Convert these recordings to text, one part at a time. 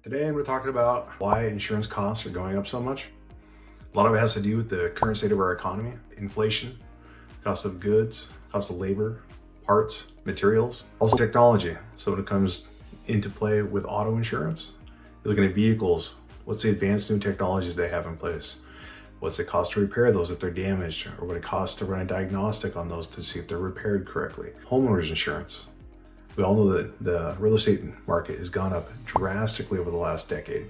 Today I'm going to talk about why insurance costs are going up so much. A lot of it has to do with the current state of our economy, inflation, cost of goods, cost of labor, parts, materials, also technology. So when it comes into play with auto insurance, you're looking at vehicles, what's the advanced new technologies they have in place? What's it cost to repair those if they're damaged, or what it costs to run a diagnostic on those to see if they're repaired correctly? Homeowners insurance. We all know that the real estate market has gone up drastically over the last decade.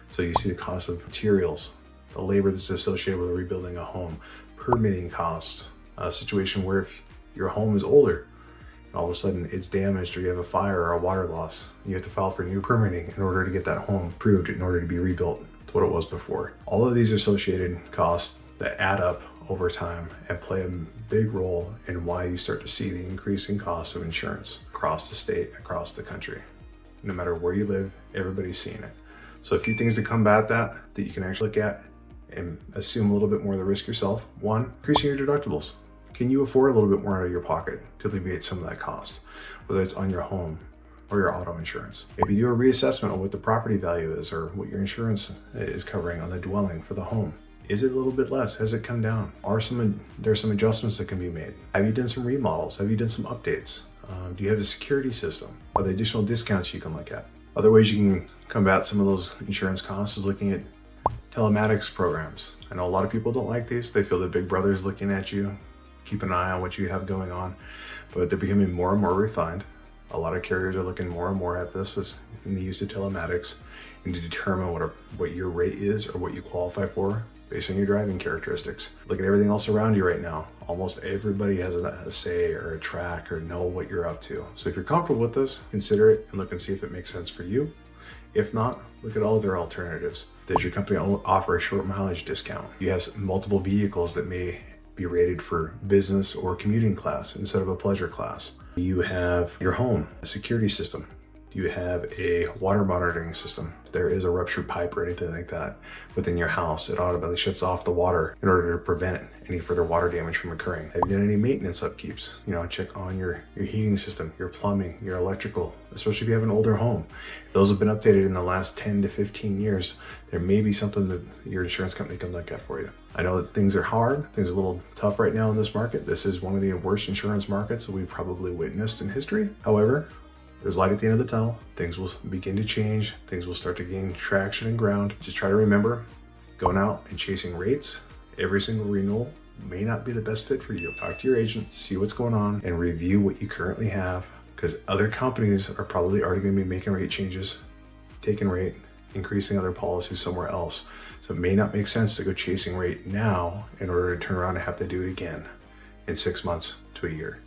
So you see the cost of materials, the labor that's associated with rebuilding a home, permitting costs, a situation where if your home is older, and all of a sudden it's damaged or you have a fire or a water loss, you have to file for new permitting in order to get that home approved in order to be rebuilt to what it was before. All of these are associated costs that add up over time and play a big role in why you start to see the increasing costs of insurance across the state, across the country. No matter where you live, everybody's seeing it. So a few things to combat that you can actually look at and assume a little bit more of the risk yourself. One, increasing your deductibles. Can you afford a little bit more out of your pocket to alleviate some of that cost, whether it's on your home or your auto insurance? Maybe do a reassessment of what the property value is or what your insurance is covering on the dwelling for the home. Is it a little bit less? Has it come down? There's some adjustments that can be made? Have you done some remodels? Have you done some updates? Do you have a security system? Are there additional discounts you can look at? Other ways you can combat some of those insurance costs is looking at telematics programs. I know a lot of people don't like these. They feel that Big Brother is looking at you, keep an eye on what you have going on, but they're becoming more and more refined. A lot of carriers are looking more and more at this in the use of telematics and to determine what your rate is or what you qualify for based on your driving characteristics. Look at everything else around you right now. Almost everybody has a say or a track or know what you're up to. So if you're comfortable with this, consider it and look and see if it makes sense for you. If not, look at all their alternatives. Does your company offer a short mileage discount? You have multiple vehicles that may be rated for business or commuting class instead of a pleasure class. You have your home, a security system. You have a water monitoring system. If there is a ruptured pipe or anything like that within your house, it automatically shuts off the water in order to prevent any further water damage from occurring. Have you done any maintenance upkeeps? Check on your heating system, your plumbing, your electrical, especially if you have an older home. If those have been updated in the last 10 to 15 years, there may be something that your insurance company can look at for you. I know that things are hard, things are a little tough right now in this market. This is one of the worst insurance markets that we've probably witnessed in history. However, there's light at the end of the tunnel. Things will begin to change. Things will start to gain traction and ground. Just try to remember, going out and chasing rates every single renewal may not be the best fit for you. Talk to your agent, see what's going on, and review what you currently have, because other companies are probably already going to be making rate changes, taking rate, increasing other policies somewhere else. So it may not make sense to go chasing rate now in order to turn around and have to do it again in 6 months to a year.